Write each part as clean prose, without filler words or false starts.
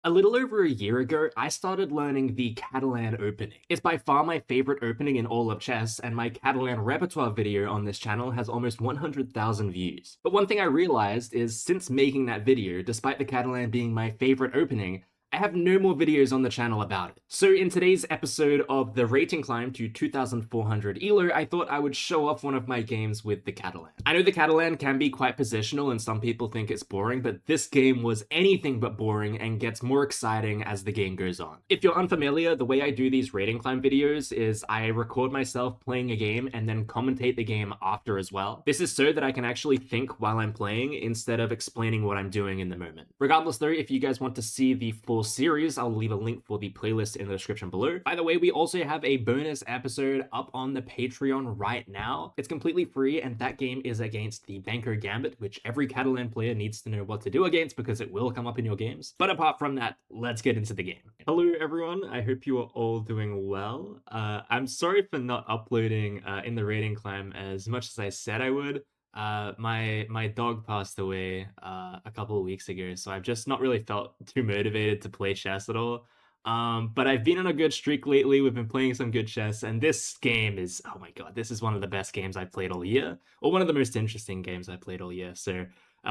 A little over a year ago, I started learning the Catalan opening. It's by far my favorite opening in all of chess, and my Catalan repertoire video on this channel has almost 100,000 views. But one thing I realized is since making that video, despite the Catalan being my favorite opening, I have no more videos on the channel about it. So in today's episode of the rating climb to 2400 ELO, I thought I would show off one of my games with the Catalan. I know the Catalan can be quite positional and some people think it's boring, but this game was anything but boring and gets more exciting as the game goes on. If you're unfamiliar, the way I do these rating climb videos is I record myself playing a game and then commentate the game after as well. This is so that I can actually think while I'm playing instead of explaining what I'm doing in the moment. Regardless though, if you guys want to see the full series, I'll leave a link for the playlist in the description below. By the way, we also have a bonus episode up on the Patreon right now. It's completely free, and that game is against the Thankyou Gambit, which every Catalan player needs to know what to do against because it will come up in your games. But apart from that, let's get into the game. Hello everyone, I hope you are all doing well. I'm sorry for not uploading in the rating climb as much as I said I would. My dog passed away a couple of weeks ago, so I've just not really felt too motivated to play chess at all. But I've been on a good streak lately. We've been playing some good chess, and this game is, oh my god, this is one of the best games I've played all year, or one of the most interesting games I've played all year. So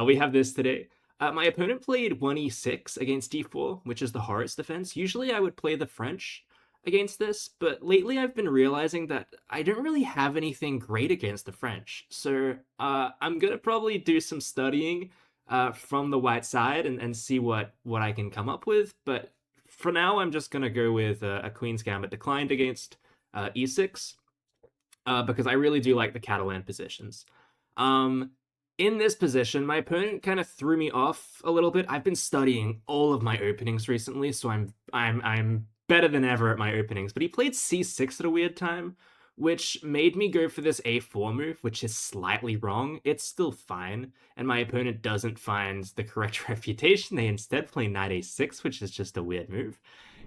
we have this today. My opponent played 1e6 against d4, which is the Horowitz defense. Usually I would play the French against this, but lately I've been realizing that I don't really have anything great against the French. So I'm gonna probably do some studying from the white side and see what I can come up with. But for now, I'm just gonna go with a Queen's Gambit declined against e6 because I really do like the Catalan positions. In this position, my opponent kind of threw me off a little bit. I've been studying all of my openings recently, so I'm better than ever at my openings, but he played c6 at a weird time, which made me go for this a4 move, which is slightly wrong. It's still fine, and my opponent doesn't find the correct refutation. They instead play knight a6, which is just a weird move.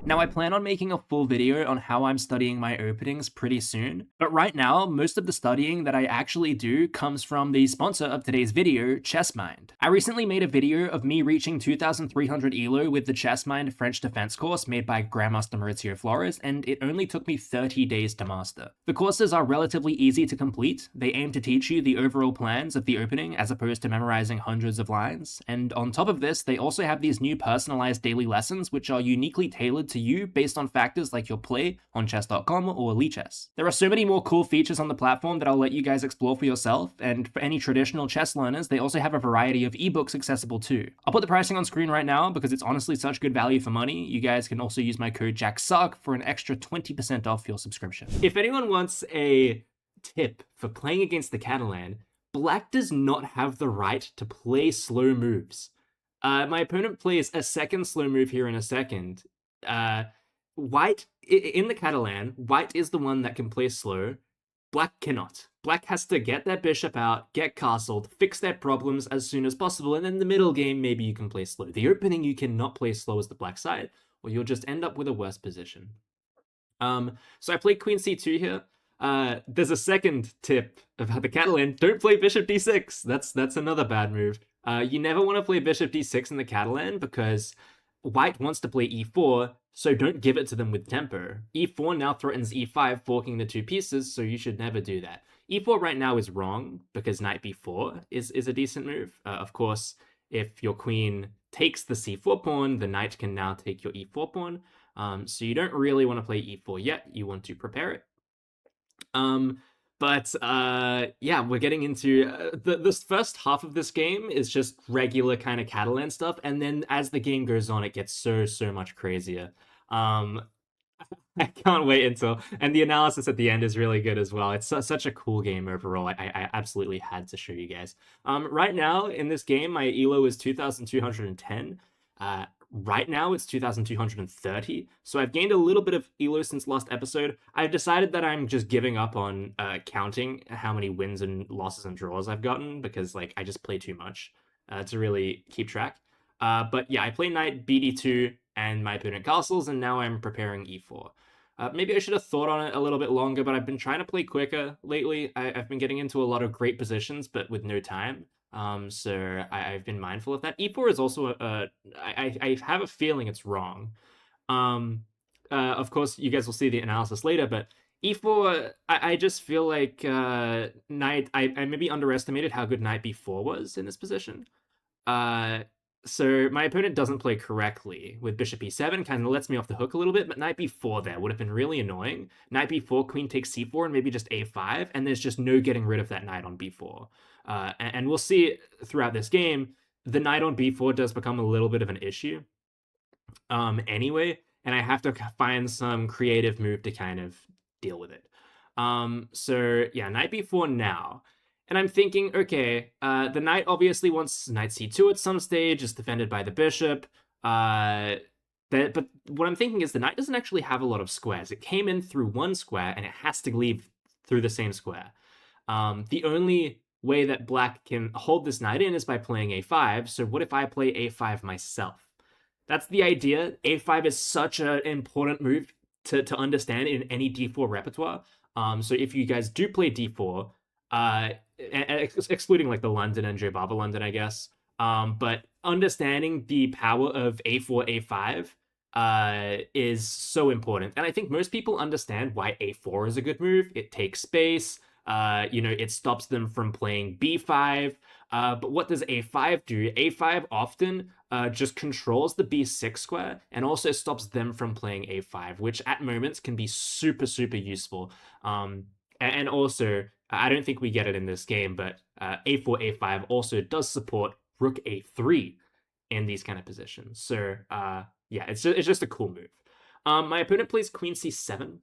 Now, I plan on making a full video on how I'm studying my openings pretty soon, but right now, most of the studying that I actually do comes from the sponsor of today's video, ChessMind. I recently made a video of me reaching 2300 ELO with the ChessMind French defense course made by Grandmaster Maurizio Flores, and it only took me 30 days to master. The courses are relatively easy to complete. They aim to teach you the overall plans of the opening as opposed to memorizing hundreds of lines, and on top of this, they also have these new personalized daily lessons which are uniquely tailored to you based on factors like your play on chess.com or Lichess. There are so many more cool features on the platform that I'll let you guys explore for yourself, and for any traditional chess learners, they also have a variety of ebooks accessible too. I'll put the pricing on screen right now because it's honestly such good value for money. You guys can also use my code JACKSUCK for an extra 20% off your subscription. If anyone wants a tip for playing against the Catalan, Black does not have the right to play slow moves. My opponent plays a second slow move here in a second. White, in the Catalan, White is the one that can play slow. Black cannot. Black has to get that bishop out, get castled, fix their problems as soon as possible, and then the middle game, maybe you can play slow. The opening, you cannot play slow as the black side, or you'll just end up with a worse position. So I played Queen c2 here. There's a second tip about the Catalan. Don't play bishop d6. That's another bad move. You never want to play bishop d6 in the Catalan because White wants to play e4, so don't give it to them with tempo. e4 now threatens e5, forking the two pieces, so you should never do that. e4 right now is wrong, because knight b4 is a decent move. Of course, if your queen takes the c4 pawn, the knight can now take your e4 pawn. So you don't really want to play e4 yet, you want to prepare it. Yeah, we're getting into this first half of this game is just regular kind of Catalan stuff, and then as the game goes on, it gets so much crazier. I can't wait until, and the analysis at the end is really good as well. It's such a cool game overall. I absolutely had to show you guys. Right now in this game, my ELO is 2210. Right now it's 2230, so I've gained a little bit of ELO since last episode. I've decided that I'm just giving up on counting how many wins and losses and draws I've gotten because like I just play too much to really keep track. But yeah, I play knight bd2 and my opponent castles, and now I'm preparing e4. Maybe I should have thought on it a little bit longer, but I've been trying to play quicker lately. I've been getting into a lot of great positions, but with no time. So I've been mindful of that. E4 is also I have a feeling it's wrong. Um, of course, you guys will see the analysis later, but E4, I just feel like knight. I maybe underestimated how good knight B4 was in this position. Uh, so my opponent doesn't play correctly with bishop e7, kind of lets me off the hook a little bit, but knight b4 there would have been really annoying. Knight b4, queen takes c4, and maybe just a5, and there's just no getting rid of that knight on b4. And we'll see throughout this game, the knight on b4 does become a little bit of an issue anyway, and I have to find some creative move to kind of deal with it. So yeah, knight b4 now. And I'm thinking, okay, the knight obviously wants knight c2 at some stage, is defended by the bishop. But what I'm thinking is the knight doesn't actually have a lot of squares. It came in through one square, and it has to leave through the same square. The only way that black can hold this knight in is by playing a5. So what if I play a5 myself? That's the idea. A5 is such an important move to understand in any d4 repertoire. So if you guys do play d4, excluding like the London and Joe Barber London, I guess, but understanding the power of a4, a5 is so important. And I think most people understand why a4 is a good move. It takes space. It stops them from playing b5. But what does a5 do? A5 often just controls the b6 square and also stops them from playing a5, which at moments can be super, super useful. And also, I don't think we get it in this game, but a4, a5 also does support rook a3 in these kind of positions. So yeah, it's just a cool move. My opponent plays queen c7,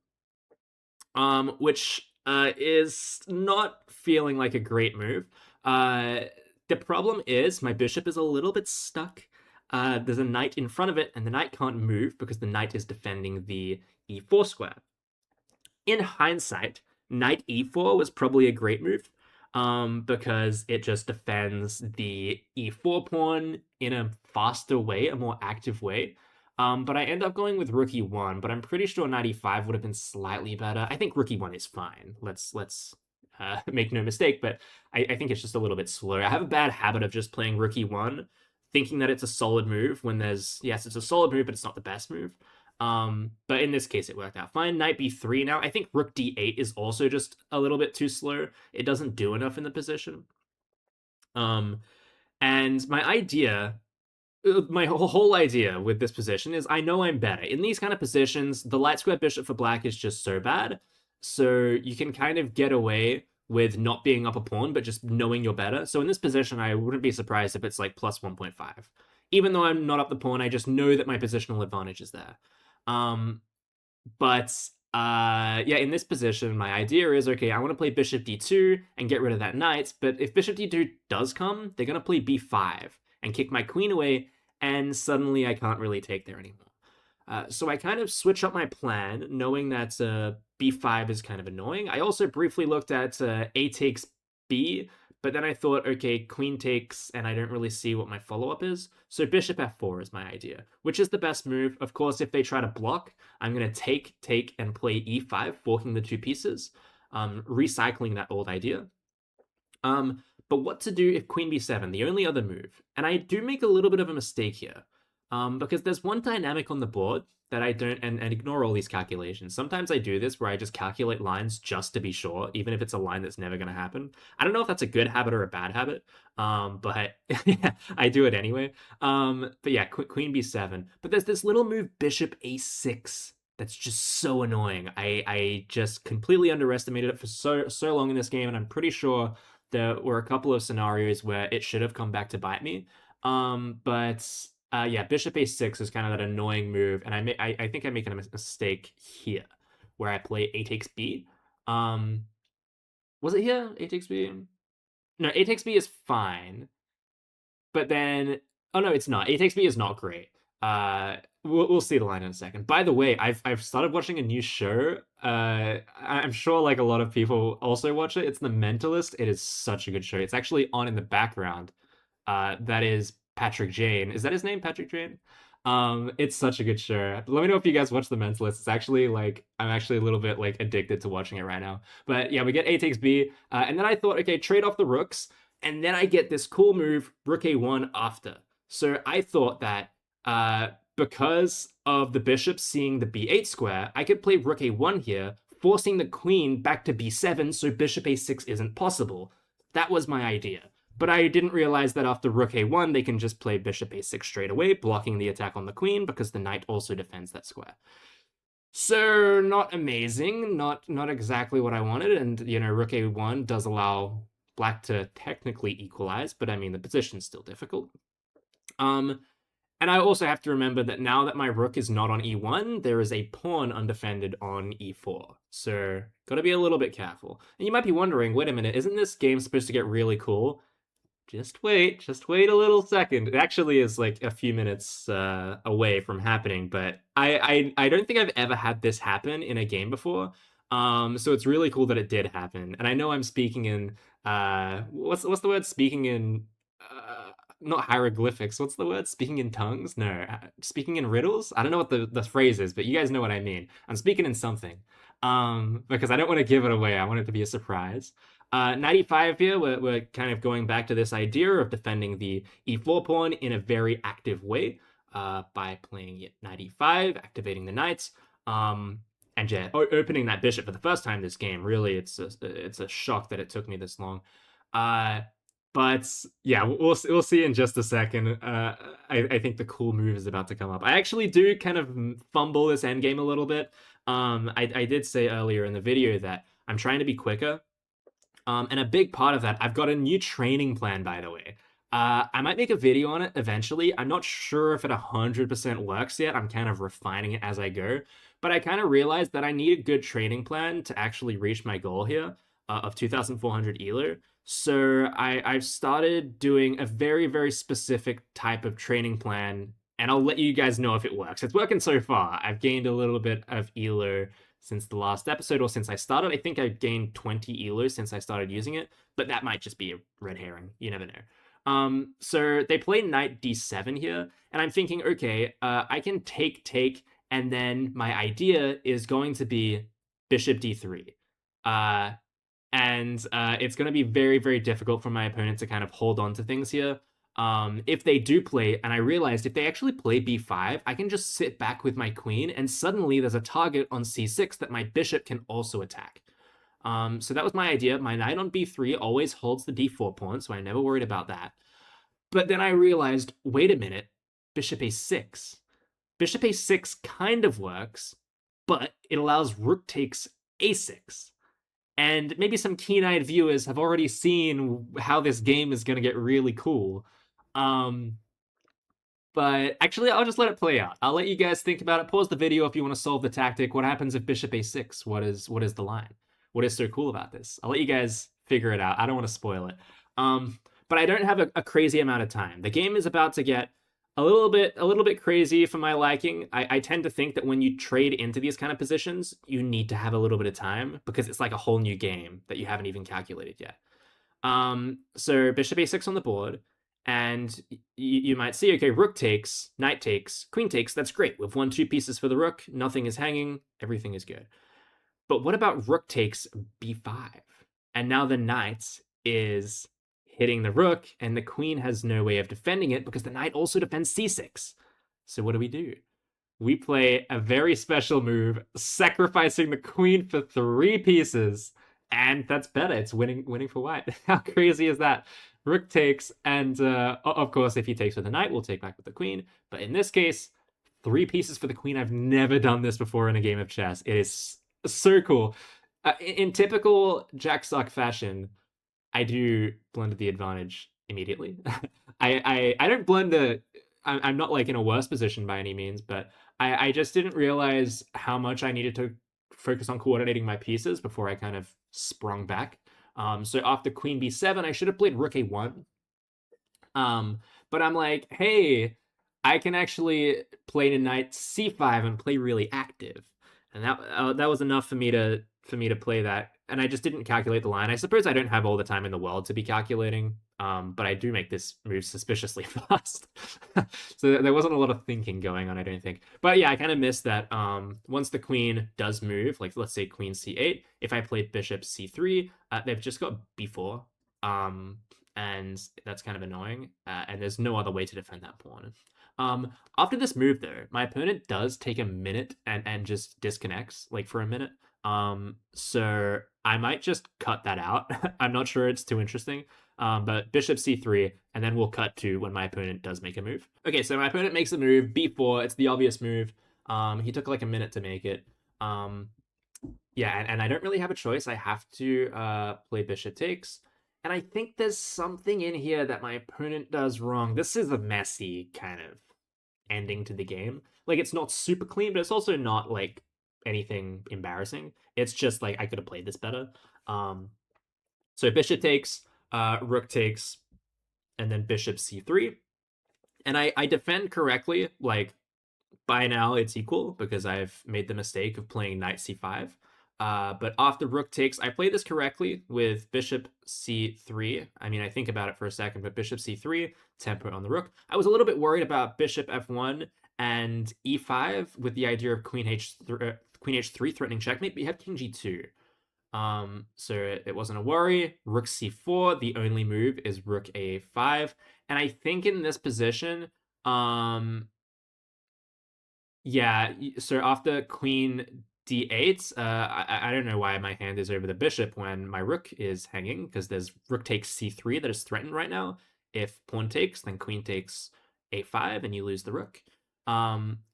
which is not feeling like a great move. The problem is my bishop is a little bit stuck. There's a knight in front of it, and the knight can't move because the knight is defending the e4 square. In hindsight, knight e4 was probably a great move because it just defends the e4 pawn in a faster way, a more active way. But I end up going with rook e1, but I'm pretty sure knight e5 would have been slightly better. I think rook e1 is fine. Let's make no mistake, but I think it's just a little bit slow. I have a bad habit of just playing rook e1, thinking that it's a solid move when yes, it's a solid move, but it's not the best move. But in this case, it worked out fine. Knight b3 now. I think rook d8 is also just a little bit too slow. It doesn't do enough in the position. And my whole idea with this position is I know I'm better. In these kind of positions, the light square bishop for black is just so bad. So you can kind of get away with not being up a pawn, but just knowing you're better. So in this position, I wouldn't be surprised if it's like plus 1.5. Even though I'm not up the pawn, I just know that my positional advantage is there. Yeah, in this position, my idea is, okay, I want to play bishop d2 and get rid of that knight, but if bishop d2 does come, they're going to play b5 and kick my queen away, and suddenly I can't really take there anymore. So I kind of switch up my plan, knowing that b5 is kind of annoying. I also briefly looked at a takes b, but then I thought, okay, queen takes, and I don't really see what my follow-up is. So bishop f4 is my idea, which is the best move. Of course, if they try to block, I'm going to take, and play e5, forking the two pieces, recycling that old idea. But what to do if queen b7, the only other move? And I do make a little bit of a mistake here, because there's one dynamic on the board that I don't, and ignore all these calculations. Sometimes I do this where I just calculate lines just to be sure, even if it's a line that's never going to happen. I don't know if that's a good habit or a bad habit, but yeah, I do it anyway. But yeah, queen b7. But there's this little move, bishop a6, that's just so annoying. I just completely underestimated it for so long in this game, and I'm pretty sure there were a couple of scenarios where it should have come back to bite me. Yeah, bishop a6 is kind of that annoying move, and I think I'm making a mistake here, where I play a takes b. Was it here? A takes b? No, a takes b is fine, but then oh no, it's not. A takes b is not great. We'll see the line in a second. By the way, I've started watching a new show. I'm sure like a lot of people also watch it. It's The Mentalist. It is such a good show. It's actually on in the background. That is Patrick Jane. Is that his name, Patrick Jane? It's such a good show. Let me know if you guys watch The Mentalist. It's actually like I'm actually a little bit like addicted to watching it right now. But yeah, we get a takes b, and then I thought, okay, trade off the rooks. And then I get this cool move, rook a1 after. So I thought that because of the bishop seeing the b8 square, I could play rook a1 here, forcing the queen back to b7 so bishop a6 isn't possible. That was my idea. But I didn't realize that after rook a1, they can just play bishop a6 straight away, blocking the attack on the queen because the knight also defends that square. So not amazing, not exactly what I wanted, and rook a1 does allow black to technically equalize, but I mean the position's still difficult. And I also have to remember that now that my rook is not on e1, there is a pawn undefended on e4. So gotta be a little bit careful. And you might be wondering, wait a minute, isn't this game supposed to get really cool? Just wait a little second. It actually is like a few minutes away from happening, but I don't think I've ever had this happen in a game before. So it's really cool that it did happen. And I know I'm speaking in what's the word? Speaking in not hieroglyphics. What's the word? Speaking in tongues? No, speaking in riddles. I don't know what the phrase is, but you guys know what I mean. I'm speaking in something. Because I don't want to give it away. I want it to be a surprise. 95 here, we're kind of going back to this idea of defending the e4 pawn in a very active way by playing knight e5, activating the knights, and yeah, opening that bishop for the first time this game. Really, it's a shock that it took me this long. But yeah, we'll see in just a second. I think the cool move is about to come up. I actually do kind of fumble this endgame a little bit. I did say earlier in the video that I'm trying to be quicker. And a big part of that, I've got a new training plan, by the way. I might make a video on it eventually. I'm not sure if it 100% works yet. I'm kind of refining it as I go. But I kind of realized that I need a good training plan to actually reach my goal here of 2,400 ELO. So I've started doing a very, very specific type of training plan, and I'll let you guys know if it works. It's working so far. I've gained a little bit of ELO since the last episode, or since I started. I think I've gained 20 ELO since I started using it, but that might just be a red herring. You never know. So they play knight d7 here, and I'm thinking, okay, I can take, and then my idea is going to be bishop d3. And it's going to be very, very difficult for my opponent to kind of hold on to things here. If they do play, and I realized if they actually play b5, I can just sit back with my queen, and suddenly there's a target on c6 that my bishop can also attack. So that was my idea. My knight on b3 always holds the d4 pawn, so I never worried about that. But then I realized, wait a minute, bishop a6. Bishop a6 kind of works, but it allows rook takes a6. And maybe some keen-eyed viewers have already seen how this game is going to get really cool. But actually, I'll just let it play out. I'll let you guys think about it. Pause the video if you want to solve the tactic. What happens if bishop a6? What is the line? What is so cool about this? I'll let you guys figure it out. I don't want to spoil it. But I don't have a crazy amount of time. The game is about to get a little bit crazy for my liking. I tend to think that when you trade into these kind of positions, you need to have a little bit of time because it's like a whole new game that you haven't even calculated yet. So bishop a6 on the board, and you might see, okay, rook takes, knight takes, queen takes. That's great. We've won 2 pieces for the rook. Nothing is hanging. Everything is good. But what about rook takes b5? And now the knight is hitting the rook, and the queen has no way of defending it because the knight also defends c6. So what do? We play a very special move, sacrificing the queen for 3 pieces, and that's better. It's winning for white. How crazy is that? Rook takes, and of course, if he takes with the knight, we'll take back with the queen. But in this case, 3 pieces for the queen. I've never done this before in a game of chess. It is so cool. In typical jack-sock fashion, I do blend the advantage immediately. I don't blend the... I'm not like in a worse position by any means, but I just didn't realize how much I needed to focus on coordinating my pieces before I kind of sprung back. So after queen b7, I should have played rook a1. But I'm like, hey, I can actually play to knight c5 and play really active. And that was enough for me to play that, and I just didn't calculate the line. I suppose I don't have all the time in the world to be calculating, but I do make this move suspiciously fast. So there wasn't a lot of thinking going on, I don't think. But yeah, I kind of missed that. Once the queen does move, like let's say queen c8, if I play bishop c3, they've just got b4. and that's kind of annoying. And there's no other way to defend that pawn. After this move, though, my opponent does take a minute and just disconnects, like, for a minute. So I might just cut that out. I'm not sure it's too interesting. But bishop c3, and then we'll cut to when my opponent does make a move. Okay, so my opponent makes a move, b4. It's the obvious move. He took like a minute to make it. Yeah, and I don't really have a choice. I have to play bishop takes. And I think there's something in here that my opponent does wrong. This is a messy kind of ending to the game. Like, it's not super clean, but it's also not like anything embarrassing. It's just like I could have played this better. So bishop takes, rook takes, and then bishop c3. And I defend correctly. Like, by now it's equal because I've made the mistake of playing knight c5. But after rook takes, I play this correctly with bishop c3. I mean, I think about it for a second, but bishop c3, tempo on the rook. I was a little bit worried about bishop f1 and e5 with the idea of queen h3 threatening checkmate, but you have king g2. So it wasn't a worry. Rook c4, the only move is rook a5. And I think in this position, yeah, so after queen d8, I don't know why my hand is over the bishop when my rook is hanging, because there's rook takes c3 that is threatened right now. If pawn takes, then queen takes a5, and you lose the rook.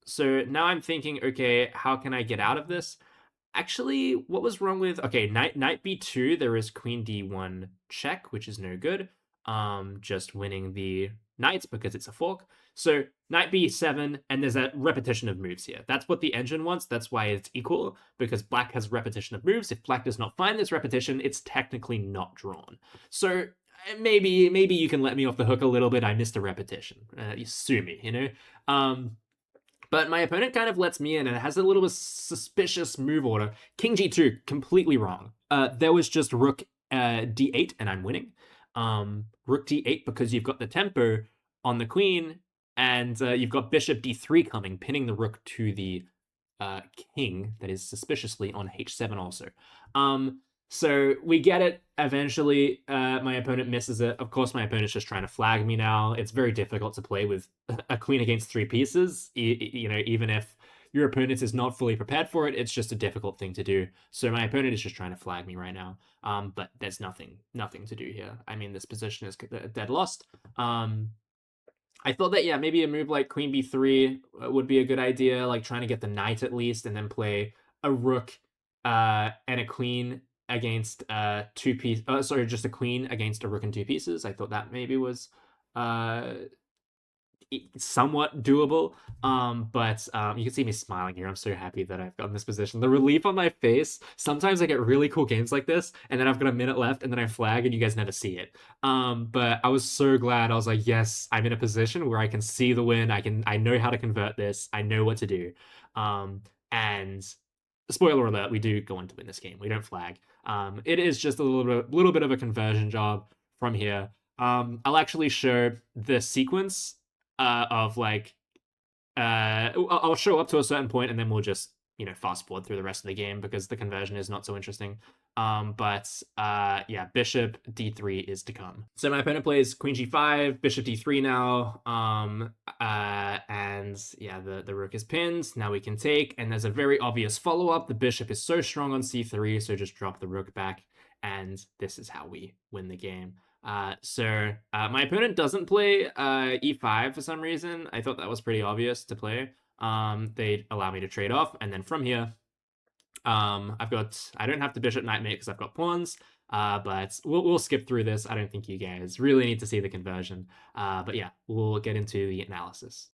So now I'm thinking, okay, how can I get out of this? Actually, what was wrong with... Okay, knight b2, there is queen d1 check, which is no good. Just winning the knights because it's a fork. So knight b7, and there's a repetition of moves here. That's what the engine wants. That's why it's equal, because black has repetition of moves. If black does not find this repetition, it's technically not drawn. So maybe you can let me off the hook a little bit. I missed a repetition. You sue me, you know? But my opponent kind of lets me in, and it has a little bit suspicious move order. King g2, completely wrong. There was just rook d8, and I'm winning. Rook d8 because you've got the tempo on the queen, and you've got bishop d3 coming, pinning the rook to the king that is suspiciously on h7 also. So we get it eventually. My opponent misses it. Of course, my opponent's just trying to flag me now. It's very difficult to play with a queen against 3 pieces. You know, even if your opponent is not fully prepared for it, it's just a difficult thing to do. So my opponent is just trying to flag me right now. But there's nothing to do here. I mean, this position is dead lost. I thought that, yeah, maybe a move like queen b3 would be a good idea, like trying to get the knight at least, and then play a rook and a queen against just a queen against a rook and 2 pieces. I thought that maybe was somewhat doable. But you can see me smiling here. I'm so happy that I've gotten this position. The relief on my face. Sometimes I get really cool games like this, and then I've got a minute left, and then I flag, and you guys never see it. But I was so glad. I was like, yes, I'm in a position where I can see the win. I know how to convert this. I know what to do. And spoiler alert, we do go on to win this game. We don't flag. It is just a little bit of a conversion job from here. I'll actually show the sequence of like I'll show up to a certain point, and then we'll just, you know, fast forward through the rest of the game because the conversion is not so interesting. But yeah, bishop d3 is to come. So my opponent plays queen g5, bishop d3 now. And yeah, the rook is pinned. Now we can take, and there's a very obvious follow-up. The bishop is so strong on c3, so just drop the rook back, and this is how we win the game. So my opponent doesn't play e5 for some reason. I thought that was pretty obvious to play. They allow me to trade off, and then from here, I don't have to bishop knight mate because I've got pawns. But we'll skip through this. I don't think you guys really need to see the conversion. But yeah, we'll get into the analysis.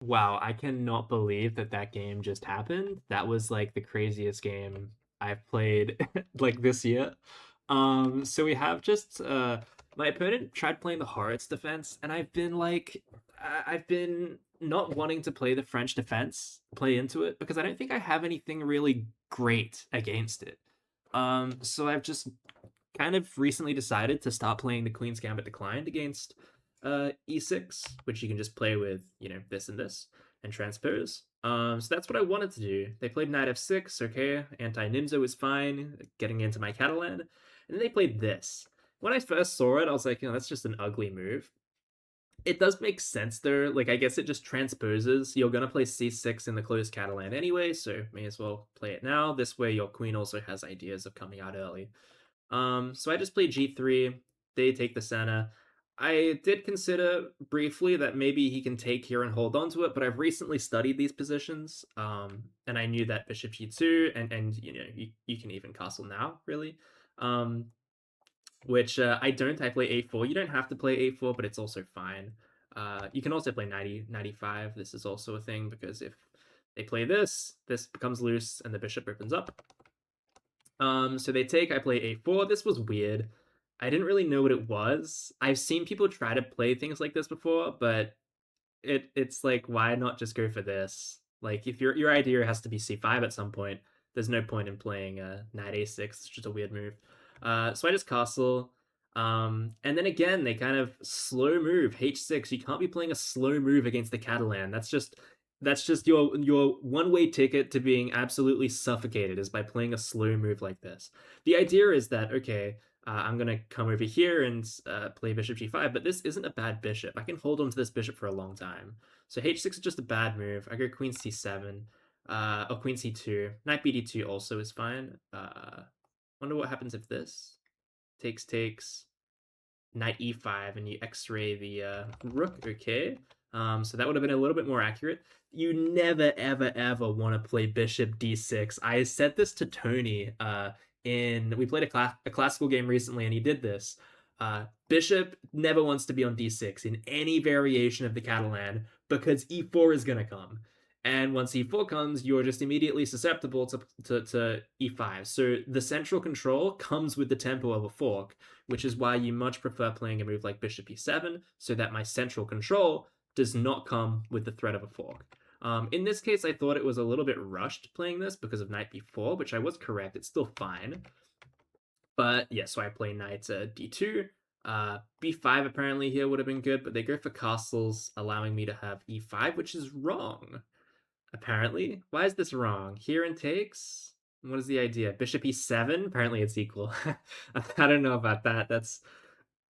Wow, I cannot believe that game just happened. That was like the craziest game I've played like this year. So we have just my opponent tried playing the Horowitz defense, and I've been not wanting to play the French defense, play into it, because I don't think I have anything really great against it. So I've just kind of recently decided to stop playing the Queen's Gambit Declined against e6, which you can just play with, you know, this and this, and transpose. So that's what I wanted to do. They played knight f6, okay, anti-Nimzo is fine, getting into my Catalan. And then they played this. When I first saw it, I was like, that's just an ugly move. It does make sense though. Like, I guess it just transposes. You're gonna play c6 in the closed Catalan anyway, so may as well play it now. This way, your queen also has ideas of coming out early. So I just played g3. They take the center. I did consider briefly that maybe he can take here and hold on to it, but I've recently studied these positions, and I knew that bishop g2, and you can even castle now, really. Which I don't. I play a4. You don't have to play a4, but it's also fine. You can also play 95. This is also a thing, because if they play this becomes loose and the bishop opens up. So they take, I play a4. This was weird. I didn't really know what it was. I've seen people try to play things like this before, but it's like, why not just go for this? Like, if your idea has to be c5 at some point, there's no point in playing knight a6. It's just a weird move. So I just castle. And then again, they kind of slow move h6. You can't be playing a slow move against the Catalan. That's just your one-way ticket to being absolutely suffocated, is by playing a slow move like this. The idea is that, okay, I'm going to come over here and play bishop g5, but this isn't a bad bishop. I can hold on to this bishop for a long time. So h6 is just a bad move. I go queen c7, or queen c2. Knight bd2 also is fine. Wonder what happens if this takes, knight e5, and you x-ray the rook. Okay. So that would have been a little bit more accurate. You never, ever, ever want to play bishop d6. I said this to Tony we played a classical game recently, and he did this. Bishop never wants to be on d6 in any variation of the Catalan, because e4 is going to come. And once e4 comes, you're just immediately susceptible to e5. So the central control comes with the tempo of a fork, which is why you much prefer playing a move like bishop e7, so that my central control does not come with the threat of a fork. In this case, I thought it was a little bit rushed playing this because of knight b4, which I was correct. It's still fine. But yeah, so I play knight d2. b5 apparently here would have been good, but they go for castles, allowing me to have e5, which is wrong, apparently. Why is this wrong? Here and takes? What is the idea? Bishop e7? Apparently it's equal. I don't know about that.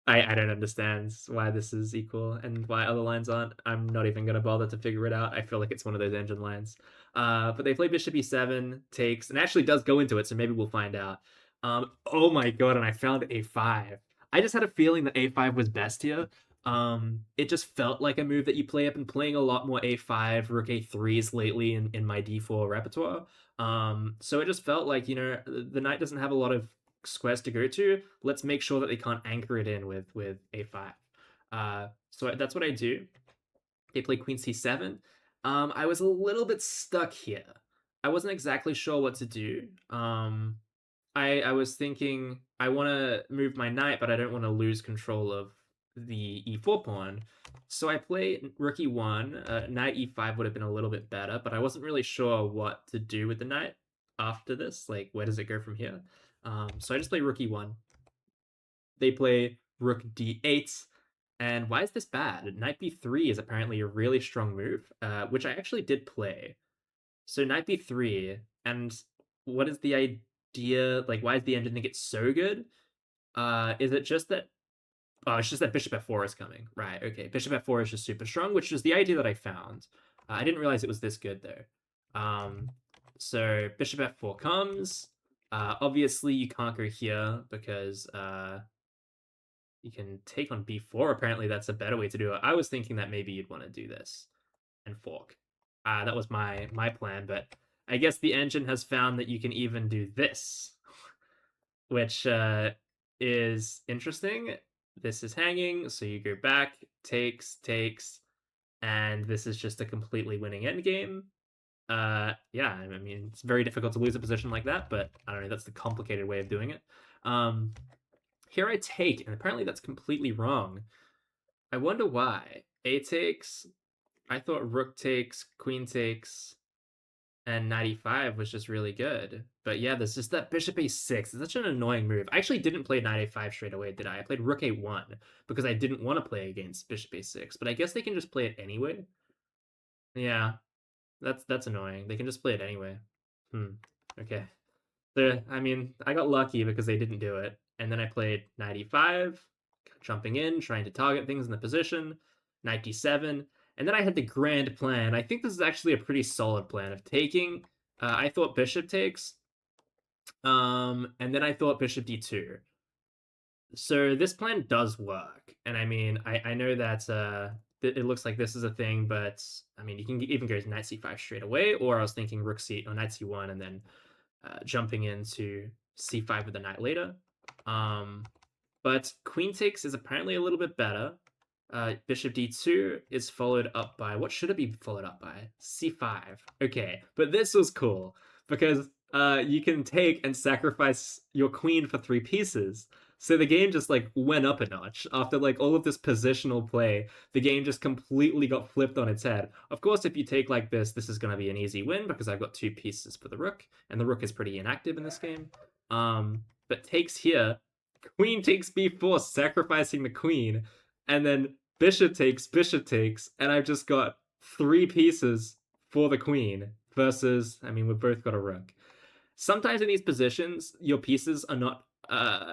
I don't understand why this is equal and why other lines aren't. I'm not even going to bother to figure it out. I feel like it's one of those engine lines. But they play bishop e7, takes, and actually does go into it, so maybe we'll find out. Oh my god, and I found a5. I just had a feeling that a5 was best here. It just felt like a move that you play. I've been playing a lot more a5, rook a3s lately in my d4 repertoire. So it just felt like, the knight doesn't have a lot of squares to go to. Let's make sure that they can't anchor it in with a5. So that's what I do. They play queen c7. I was a little bit stuck here. I wasn't exactly sure what to do. I was thinking, I want to move my knight, but I don't want to lose control of the e4 pawn. So I play rook e1. Knight e5 would have been a little bit better, but I wasn't really sure what to do with the knight after this. Like, where does it go from here? So I just play rook e1. They play rook d8. And why is this bad? Knight b3 is apparently a really strong move, which I actually did play. So knight b3, and what is the idea? Like, why does the engine think it's so good? Is it just that... Oh, it's just that bishop f4 is coming. Right, okay. Bishop f4 is just super strong, which is the idea that I found. I didn't realize it was this good, though. So bishop f4 comes. Obviously, you can't go here because you can take on b4. Apparently, that's a better way to do it. I was thinking that maybe you'd want to do this and fork. That was my plan, but I guess the engine has found that you can even do this, which is interesting. This is hanging, so you go back, takes, and this is just a completely winning endgame. Yeah, I mean, it's very difficult to lose a position like that, but I don't know, that's the complicated way of doing it. Here I take, and apparently that's completely wrong. I wonder why. A takes, I thought rook takes, queen takes, and knight e5 was just really good. But yeah, there's just that bishop a6. It's such an annoying move. I actually didn't play knight a5 straight away, did I? I played rook a1 because I didn't want to play against bishop a6. But I guess they can just play it anyway. Yeah, that's annoying. They can just play it anyway. Okay. So, I mean, I got lucky because they didn't do it. and then I played knight e5, jumping in, trying to target things in the position, knight d7, and then I had the grand plan. I think this is actually a pretty solid plan of taking. I thought bishop takes, and then I thought bishop d2. So this plan does work, and I mean, I know that it looks like this is a thing, but I mean, you can even go to knight c5 straight away, or I was thinking rook c or knight c1, and then jumping into c5 with the knight later. But queen takes is apparently a little bit better. Bishop d2 is followed up by, what should it be followed up by? c5. Okay, but this was cool because you can take and sacrifice your queen for 3 pieces. So the game just like went up a notch after like all of this positional play. The game just completely got flipped on its head. Of course, if you take like this is going to be an easy win because I've got 2 pieces for the rook, and the rook is pretty inactive in this game. But takes here, queen takes b4, sacrificing the queen, and then bishop takes, and I've just got 3 pieces for the queen versus, I mean, we've both got a rook. Sometimes in these positions, your pieces are not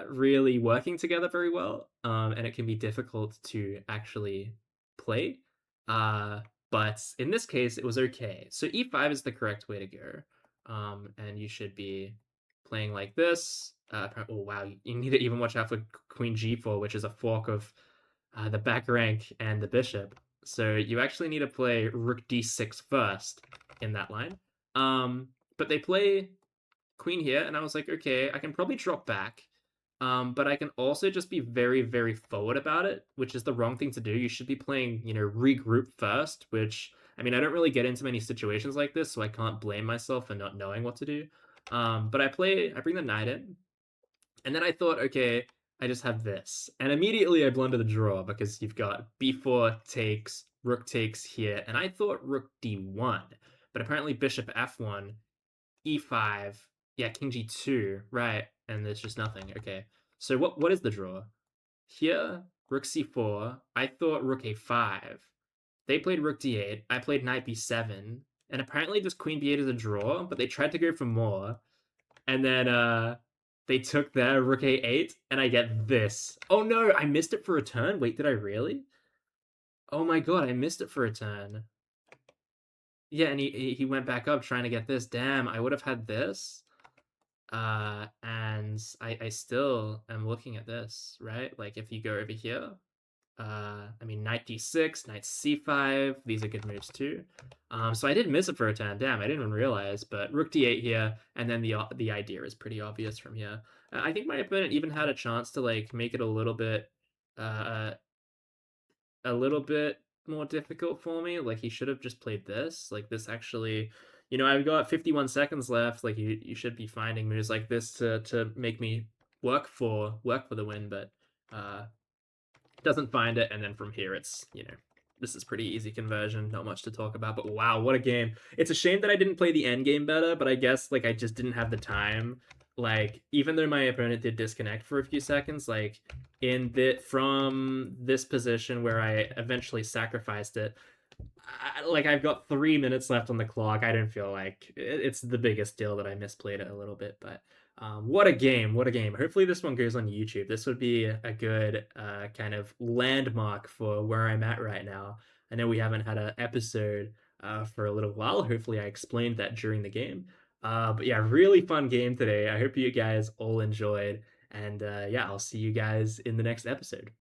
really working together very well, and it can be difficult to actually play. But in this case, it was okay. So e5 is the correct way to go, and you should be playing like this. Oh wow, you need to even watch out for queen g4, which is a fork of the back rank and the bishop. So you actually need to play rook d6 first in that line. But they play queen here, and I was like, okay, I can probably drop back, but I can also just be very, very forward about it, which is the wrong thing to do. You should be playing, regroup first, which, I mean, I don't really get into many situations like this, so I can't blame myself for not knowing what to do. But I bring the knight in, and then I thought, okay, I just have this. And immediately I blunder the draw because you've got b4 takes, rook takes here, and I thought rook d1, but apparently bishop f1, e5, yeah, king g2, right, and there's just nothing. Okay, so what is the draw? Here, rook c4, I thought rook a5. They played rook d8, I played knight b7, and apparently just queen b8 is a draw, but they tried to go for more, and then they took their rook a8, and I get this. Oh no, I missed it for a turn? Wait, did I really? Oh my god, I missed it for a turn. Yeah, and he went back up trying to get this. Damn, I would have had this. And I still am looking at this, right? Like if you go over here, I mean, knight d6, knight c5, these are good moves too. So I did miss it for a turn. Damn, I didn't even realize. But rook d8 here, and then the idea is pretty obvious from here. I think my opponent even had a chance to like make it a little bit more difficult for me. Like he should have just played this. Like this actually, I've got 51 seconds left. Like you should be finding moves like this to make me work for the win, but doesn't find it. And then from here, it's this is pretty easy conversion. Not much to talk about. But wow, what a game! It's a shame that I didn't play the end game better. But I guess like I just didn't have the time. Like even though my opponent did disconnect for a few seconds, like from this position where I eventually sacrificed it, I've got 3 minutes left on the clock. I don't feel like it's the biggest deal that I misplayed it a little bit, but what a game! What a game! Hopefully this one goes on YouTube. This would be a good kind of landmark for where I'm at right now. I know we haven't had an episode for a little while. Hopefully I explained that during the game. But yeah, really fun game today. I hope you guys all enjoyed. And yeah, I'll see you guys in the next episode.